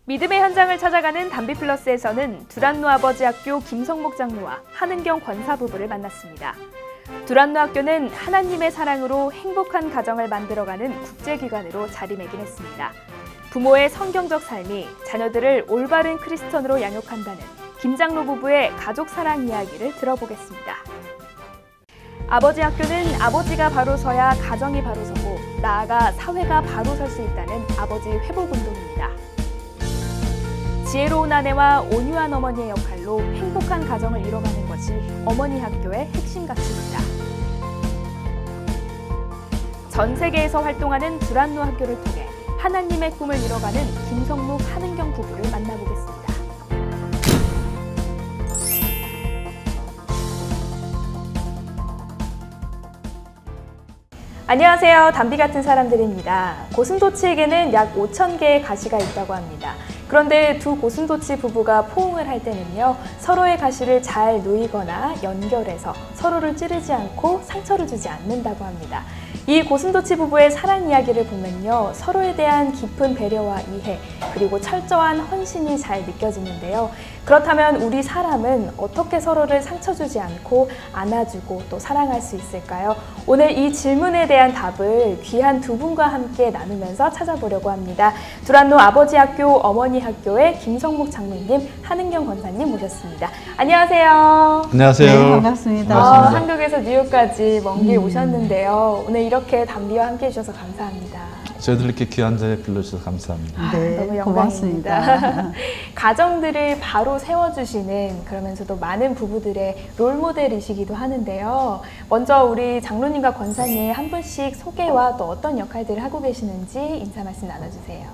믿음의 현장을 찾아가는 담비플러스에서는 두란노 아버지 학교 김성목 장로와 한은경 권사 부부를 만났습니다. 두란노 학교는 하나님의 사랑으로 행복한 가정을 만들어가는 국제기관으로 자리매김했습니다. 부모의 성경적 삶이 자녀들을 올바른 크리스천으로 양육한다는 김 장로 부부의 가족 사랑 이야기를 들어보겠습니다. 아버지 학교는 아버지가 바로 서야 가정이 바로 서고 나아가 사회가 바로 설 수 있다는 아버지 회복운동입니다. 지혜로운 아내와 온유한 어머니의 역할로 행복한 가정을 이뤄가는 것이 어머니 학교의 핵심 가치입니다. 전 세계에서 활동하는 두란노 학교를 통해 하나님의 꿈을 이뤄가는 김성묵, 한은경 부부를 만나보겠습니다. 안녕하세요. 담비 같은 사람들입니다. 고슴도치에게는 약 5,000개의 가시가 있다고 합니다. 그런데 두 고슴도치 부부가 포옹을 할 때는요, 서로의 가시를 잘 놓이거나 연결해서 서로를 찌르지 않고 상처를 주지 않는다고 합니다. 이 고슴도치 부부의 사랑 이야기를 보면요, 서로에 대한 깊은 배려와 이해, 그리고 철저한 헌신이 잘 느껴지는데요. 그렇다면 우리 사람은 어떻게 서로를 상처 주지 않고 안아주고 또 사랑할 수 있을까요? 오늘 이 질문에 대한 답을 귀한 두 분과 함께 나누면서 찾아보려고 합니다. 두란노 아버지 학교, 어머니 학교의 김성묵 장로님, 한은경 권사님 모셨습니다. 안녕하세요. 안녕하세요. 네, 반갑습니다. 한국에서 뉴욕까지 먼 길 오셨는데요. 오늘 이렇게 담비와 함께 해주셔서 감사합니다. 저희들 이렇게 귀한 자리에 불러주셔서 감사합니다. 네, 너무 고맙습니다. 영광입니다. 가정들을 바로 세워주시는, 그러면서도 많은 부부들의 롤모델이시기도 하는데요. 먼저 우리 장로님과 권사님 한 분씩 소개와 또 어떤 역할들을 하고 계시는지 인사 말씀 나눠주세요.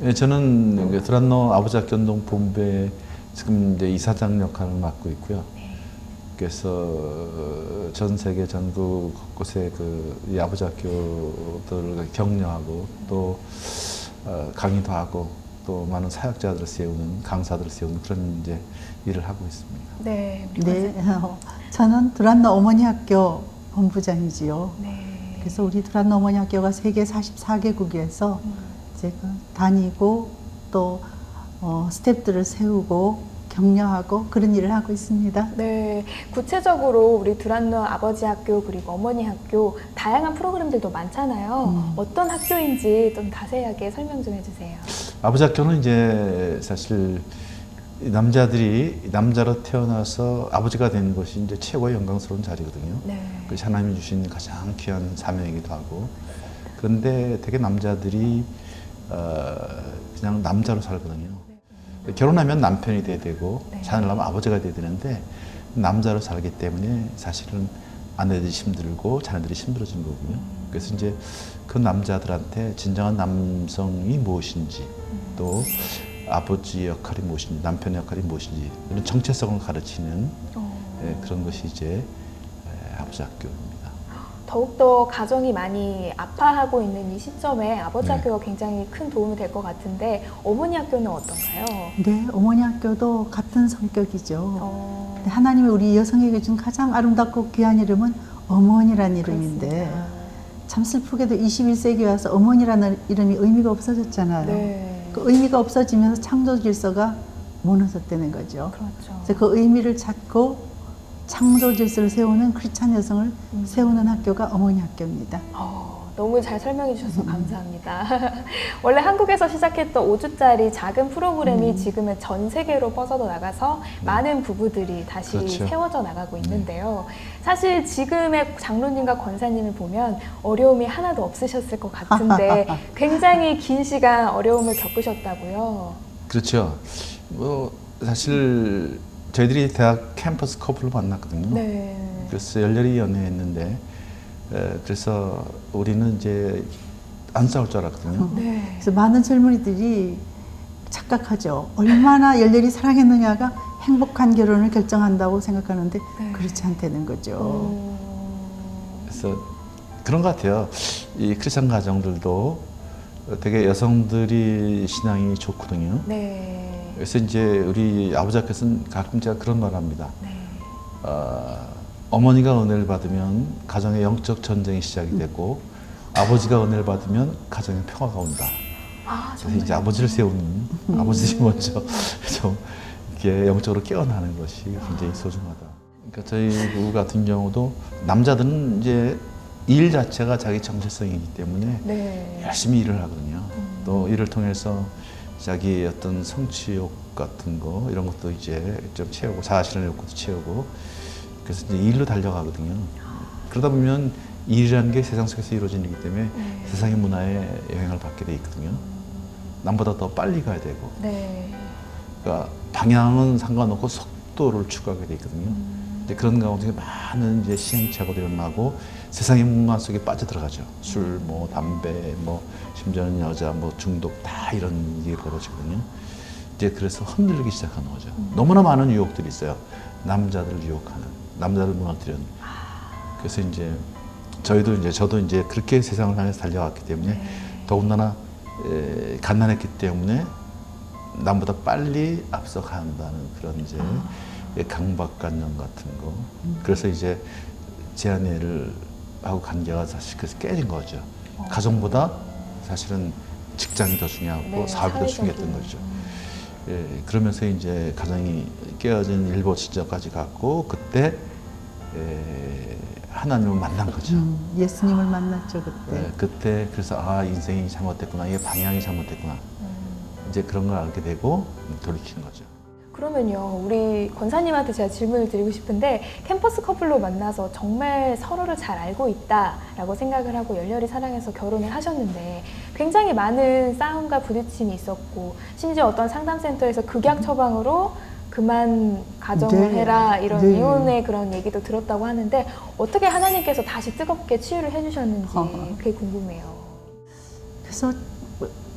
네, 저는 두란노 아버지 학교 운동 본부에 지금 이제 이사장 역할을 맡고 있고요. 그래서 전 세계 전국 곳곳에 이 아버지 학교들을 격려하고 또 강의도 하고 또 많은 사역자들을 세우는, 강사들을 세우는 그런 이제 일을 하고 있습니다. 네, 네, 저는 두란노 어머니 학교 본부장이지요. 네. 그래서 우리 두란노 어머니 학교가 세계 44개국에서 제가 다니고 또 스태프들을 세우고 격려하고 그런 일을 하고 있습니다. 네, 구체적으로 우리 두란노 아버지 학교 그리고 어머니 학교 다양한 프로그램들도 많잖아요. 어떤 학교인지 좀 자세하게 설명 좀 해주세요. 아버지 학교는 이제 사실 남자들이 남자로 태어나서 아버지가 되는 것이 이제 최고의 영광스러운 자리거든요. 네. 그것이 하나님이 주신 가장 귀한 사명이기도 하고, 그런데 되게 남자들이 그냥 남자로 살거든요. 결혼하면 남편이 돼야 되고, 네. 자녀를 낳으면 아버지가 돼야 되는데 남자로 살기 때문에 사실은 아내들이 힘들고 자녀들이 힘들어지는 거고요. 그래서 이제 그 남자들한테 진정한 남성이 무엇인지, 또 아버지 역할이 무엇인지, 남편의 역할이 무엇인지 이런 정체성을 가르치는 그런 것이 이제 아버지 학교입니다. 더욱더 가정이 많이 아파하고 있는 이 시점에 아버지 네. 학교가 굉장히 큰 도움이 될 것 같은데 어머니 학교는 어떤가요? 네, 어머니 학교도 같은 성격이죠. 어, 하나님이 우리 여성에게 준 가장 아름답고 귀한 이름은 어머니라는 이름인데, 그렇습니다. 참 슬프게도 21세기에 와서 어머니라는 이름이 의미가 없어졌잖아요. 네. 그 의미가 없어지면서 창조 질서가 무너졌다는 거죠. 그렇죠. 그래서 그 의미를 찾고 창조 질서를 세우는 크리스찬 여성을 세우는 학교가 어머니 학교입니다. 너무 잘 설명해 주셔서 감사합니다. 원래 한국에서 시작했던 5주짜리 작은 프로그램이 지금은 전 세계로 뻗어 나가서 많은 부부들이 다시 그렇죠. 세워져 나가고 있는데요. 사실 지금의 장로님과 권사님을 보면 어려움이 하나도 없으셨을 것 같은데 굉장히 긴 시간 어려움을 겪으셨다고요. 그렇죠. 뭐 사실 저희들이 대학 캠퍼스 커플로 만났거든요. 네. 그래서 열렬히 연애했는데, 그래서 우리는 이제 안 싸울 줄 알았거든요. 네. 그래서 많은 젊은이들이 착각하죠. 얼마나 열렬히 사랑했느냐가 행복한 결혼을 결정한다고 생각하는데 네. 그렇지 않다는 거죠. 그래서 그런 것 같아요. 이 크리스천 가정들도 되게 여성들이 신앙이 좋거든요. 네. 그래서 이제 우리 아버지 학교에서는 가끔 제가 그런 말을 합니다. 네. 어머니가 은혜를 받으면 가정의 영적 전쟁이 시작이 되고, 아버지가 은혜를 받으면 가정에 평화가 온다. 아, 그래서 이제 아버지를 세우는 아버지 먼저 좀 이렇게 영적으로 깨어나는 것이 굉장히 소중하다. 그러니까 저희 부부 같은 경우도 남자들은 이제 일 자체가 자기 정체성이기 때문에 네. 열심히 일을 하거든요. 또 일을 통해서 자기의 어떤 성취욕 같은 거 이런 것도 이제 좀 채우고 자아실현의 욕구도 채우고 그래서 이제 일로 달려가거든요. 그러다 보면 일이라는 게 세상 속에서 이루어지는 일이기 때문에 세상의 문화에 영향을 받게 돼 있거든요. 남보다 더 빨리 가야 되고 네. 그러니까 방향은 상관없고 속도를 추구하게 돼 있거든요. 이제 그런 가운데 많은 이제 시행착오도 일어나고 세상의 문화 속에 빠져들어가죠. 술, 뭐 담배, 뭐 심지어는 여자, 뭐 중독 다 이런 일이 벌어지거든요. 이제 그래서 흔들리기 시작하는 거죠. 너무나 많은 유혹들이 있어요. 남자들을 유혹하는, 남자를 무너뜨리는. 그래서 이제 저도 이제 그렇게 세상을 향해서 달려왔기 때문에 더군다나 갓난했기 때문에 남보다 빨리 앞서간다는 그런 이제 강박관념 같은 거. 그래서 이제 제 아내를 하고 관계가 사실 그래서 깨진 거죠. 가정보다 사실은 직장이 더 중요하고 네, 사업이 더 중요했던 거죠. 예, 그러면서 이제 가정이 깨어진 일보 지점까지 갔고 그때 하나님을 만난 거죠. 예수님을 만났죠 그때. 네, 그때 그래서 아 인생이 잘못됐구나, 이게 방향이 잘못됐구나. 이제 그런 걸 알게 되고 돌이킨 거죠. 그러면요, 우리 권사님한테 제가 질문을 드리고 싶은데 캠퍼스 커플로 만나서 정말 서로를 잘 알고 있다라고 생각을 하고 열렬히 사랑해서 결혼을 하셨는데 굉장히 많은 싸움과 부딪힘이 있었고 심지어 어떤 상담센터에서 극약 처방으로 그만 가정을 네. 해라 이런 네. 이혼의 그런 얘기도 들었다고 하는데 어떻게 하나님께서 다시 뜨겁게 치유를 해주셨는지 그게 궁금해요. 그래서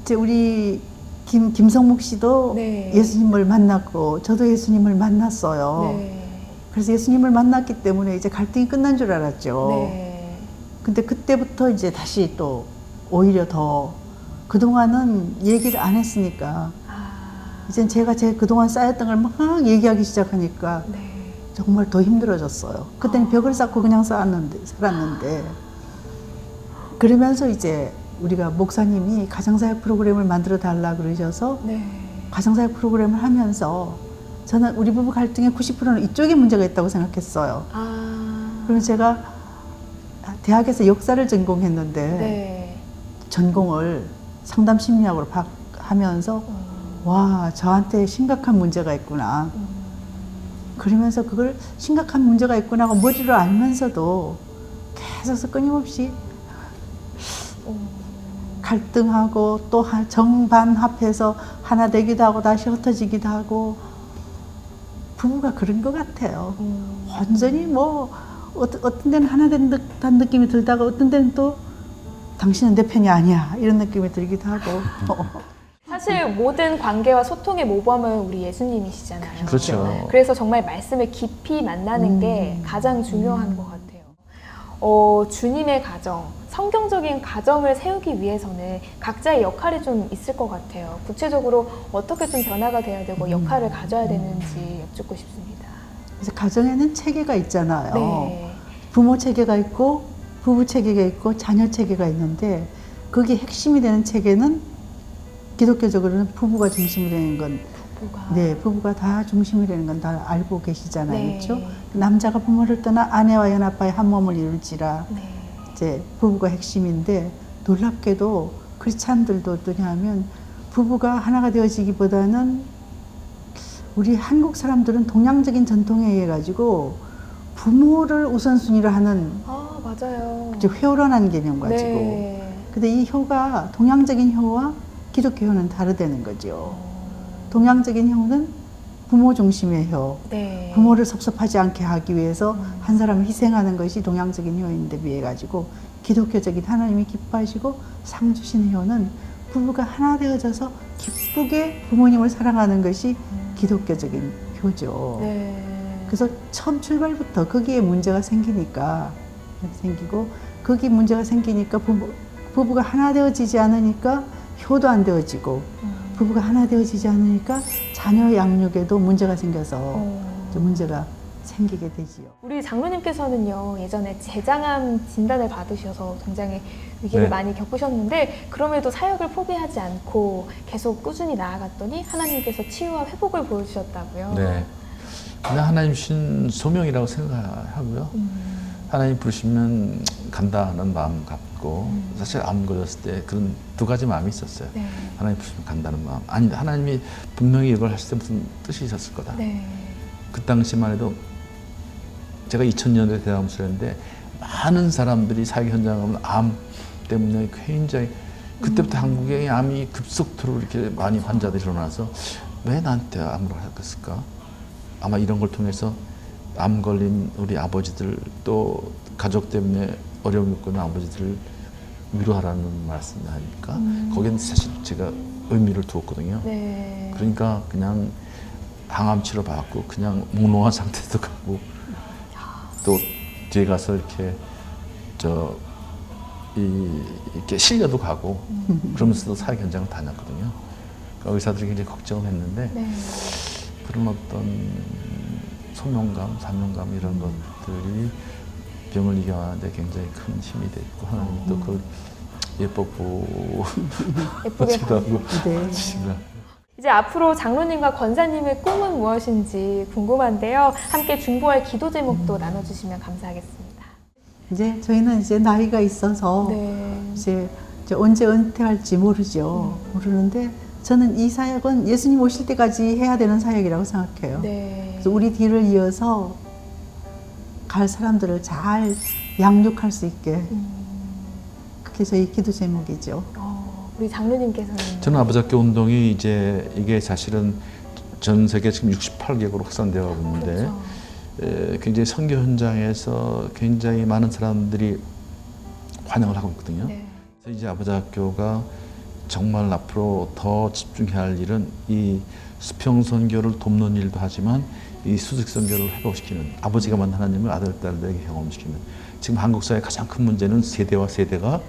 이제 우리 김성묵 씨도 네. 예수님을 만났고 저도 예수님을 만났어요. 네. 그래서 예수님을 만났기 때문에 이제 갈등이 끝난 줄 알았죠. 네. 근데 그때부터 이제 다시 또 오히려 더 그동안은 얘기를 안 했으니까 이젠 제가 제 그동안 쌓였던 걸 막 얘기하기 시작하니까 네. 정말 더 힘들어졌어요. 그때는 벽을 쌓고 그냥 살았는데 그러면서 이제 우리가 목사님이 가정사역 프로그램을 만들어 달라 그러셔서 네. 가정사역 프로그램을 하면서 저는 우리 부부 갈등의 90%는 이쪽에 문제가 있다고 생각했어요. 그러면 제가 대학에서 역사를 전공했는데 네. 전공을 상담 심리학으로 하면서 와 저한테 심각한 문제가 있구나. 그러면서 그걸 심각한 문제가 있구나 하고 머리로 알면서도 계속 끊임없이 갈등하고 또 정반합해서 하나 되기도 하고 다시 흩어지기도 하고 부부가 그런 것 같아요. 완전히 뭐 어떤 데는 하나 된 듯한 느낌이 들다가 어떤 데는 또 당신은 내 편이 아니야 이런 느낌이 들기도 하고 사실 모든 관계와 소통의 모범은 우리 예수님이시잖아요. 그렇죠. 그래서 정말 말씀을 깊이 만나는 게 가장 중요한 것 같아요. 주님의 가정, 성경적인 가정을 세우기 위해서는 각자의 역할이 좀 있을 것 같아요. 구체적으로 어떻게 좀 변화가 돼야 되고 역할을 가져야 되는지 여쭙고 싶습니다. 그래서 가정에는 체계가 있잖아요. 네. 부모 체계가 있고 부부 체계가 있고 자녀 체계가 있는데 거기에 핵심이 되는 체계는 기독교적으로는 부부가 중심이 되는 건 부부가 다 중심이 되는 건 다 알고 계시잖아요. 네. 그렇죠? 남자가 부모를 떠나 아내와 연합하여 한 몸을 이룰지라 네. 이제 부부가 핵심인데 놀랍게도 크리스찬들도 어떠냐 하면 부부가 하나가 되어지기보다는 우리 한국 사람들은 동양적인 전통에 의해 가지고 부모를 우선순위로 하는 맞아요. 이제 효론한 개념 가지고 네. 근데 이 효가 동양적인 효와 기독교 효는 다르다는 거죠. 동양적인 효는 부모 중심의 효, 네. 부모를 섭섭하지 않게 하기 위해서 한 사람을 희생하는 것이 동양적인 효인데 비해 가지고 기독교적인 하나님이 기뻐하시고 상 주시는 효는 부부가 하나 되어져서 기쁘게 부모님을 사랑하는 것이 기독교적인 효죠. 네. 그래서 처음 출발부터 거기에 문제가 생기니까 거기 문제가 생기니까 부부가 하나 되어지지 않으니까 효도 안 되어지고 부부가 하나 되어지지 않으니까 자녀 양육에도 문제가 생겨서 문제가 생기게 되지요. 우리 장로님께서는요, 예전에 제장암 진단을 받으셔서 굉장히 위기를 네. 많이 겪으셨는데 그럼에도 사역을 포기하지 않고 계속 꾸준히 나아갔더니 하나님께서 치유와 회복을 보여주셨다고요. 네. 그냥 하나님 주신 소명이라고 생각하고요. 하나님 부르시면 간다는 마음 갖고 사실 암 걸렸을 때 그런 두 가지 마음이 있었어요. 네. 하나님 부르시면 간다는 마음. 아니 하나님이 분명히 이걸 하실 때 무슨 뜻이 있었을 거다. 네. 그 당시만 해도 제가 2000년대 대학원수였는데 많은 사람들이 사회 현장에 오면 암 때문에 굉장히 그때부터 한국에 암이 급속도로 이렇게 많이 환자들이 일어나서 왜 나한테 암을 하겠을까? 아마 이런 걸 통해서 암 걸린 우리 아버지들 또 가족 때문에 어려움이 있고 있는 아버지들을 위로하라는 말씀 아닙니까? 거기는 사실 제가 의미를 두었거든요. 네. 그러니까 그냥 항암 치료 받고 그냥 몽롱한 상태도 가고 또 뒤에 가서 이렇게 이렇게 실려도 가고 그러면서도 사회 현장을 다녔거든요. 그러니까 의사들이 굉장히 걱정을 했는데 네. 그런 어떤 소명감, 사명감 이런 것들이 병을 이겨하는데 굉장히 큰 힘이 됐고 하나님이 또 그걸 예쁘고 예쁘게 하기도 하고 네. 하시구나. 이제 앞으로 장로님과 권사님의 꿈은 무엇인지 궁금한데요. 함께 중보할 기도 제목도 나눠주시면 감사하겠습니다. 이제 저희는 이제 나이가 있어서 네. 이제 언제 은퇴할지 모르죠. 모르는데 저는 이 사역은 예수님 오실 때까지 해야 되는 사역이라고 생각해요. 네. 그래서 우리 뒤를 이어서 갈 사람들을 잘 양육할 수 있게 그게 저희 기도 제목이죠. 우리 장로님께서는 저는 아버지학교 운동이 이제 이게 사실은 전 세계 지금 68개국으로 확산되어 가고 있는데 그렇죠. 굉장히 선교 현장에서 굉장히 많은 사람들이 환영을 하고 있거든요. 네. 그래서 이제 아버지학교가 정말 앞으로 더 집중해야 할 일은 이 수평 선교를 돕는 일도 하지만 이 수직 선교를 회복시키는 아버지가 만난 하나님을 아들, 딸들에게 경험시키는 지금 한국 사회의 가장 큰 문제는 세대와 세대가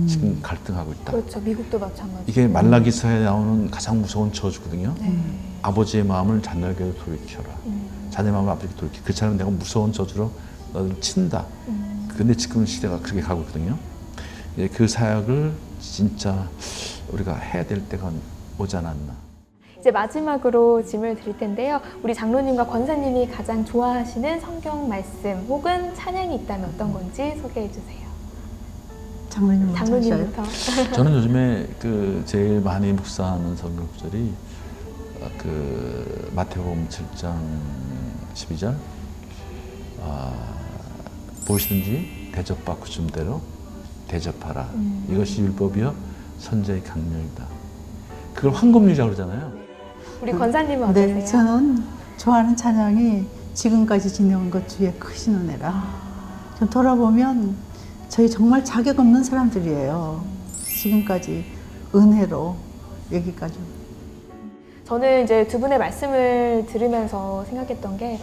지금 갈등하고 있다. 그렇죠. 미국도 마찬가지. 이게 말라기서에 나오는 가장 무서운 저주거든요. 네. 아버지의 마음을 자녀에게 돌이켜라. 자녀의 마음을 아버지에게 돌이켜. 그처럼 내가 무서운 저주로 너를 친다. 근데 지금 시대가 그렇게 가고 있거든요. 예, 그 사역을 진짜 우리가 해야 될 때가 오지 않았나. 이제 마지막으로 질문을 드릴 텐데요. 우리 장로님과 권사님이 가장 좋아하시는 성경 말씀 혹은 찬양이 있다면 어떤 건지 소개해 주세요. 장로님 먼저 하셔요. 장로님부터. 저는 요즘에 그 제일 많이 묵상하는 성경 구절이 그 마태복음 7장 12절 보시든지 대접받고 준 대로 대접하라. 이것이 율법이요 선제의 강령이다. 그걸 황금률이라고 그러잖아요. 우리 권사님은 어떠세요? 네, 저는 좋아하는 찬양이 지금까지 지내온 것 중에 크신 은혜라. 좀 돌아보면 저희 정말 자격 없는 사람들이에요. 지금까지 은혜로 여기까지. 저는 이제 두 분의 말씀을 들으면서 생각했던 게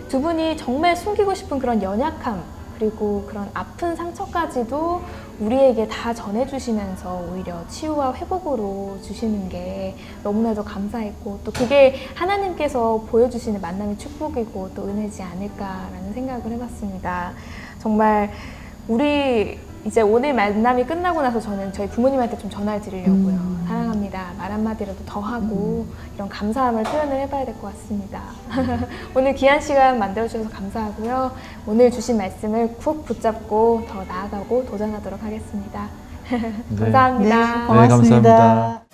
두 분이 정말 숨기고 싶은 그런 연약함 그리고 그런 아픈 상처까지도 우리에게 다 전해주시면서 오히려 치유와 회복으로 주시는 게 너무나도 감사했고 또 그게 하나님께서 보여주시는 만남의 축복이고 또 은혜지 않을까라는 생각을 해봤습니다. 정말 우리 이제 오늘 만남이 끝나고 나서 저는 저희 부모님한테 좀 전화를 드리려고요. 사랑합니다. 말 한마디라도 더 하고 이런 감사함을 표현을 해봐야 될 것 같습니다. 오늘 귀한 시간 만들어주셔서 감사하고요. 오늘 주신 말씀을 푹 붙잡고 더 나아가고 도전하도록 하겠습니다. 네. 감사합니다. 네, 고맙습니다. 감사합니다.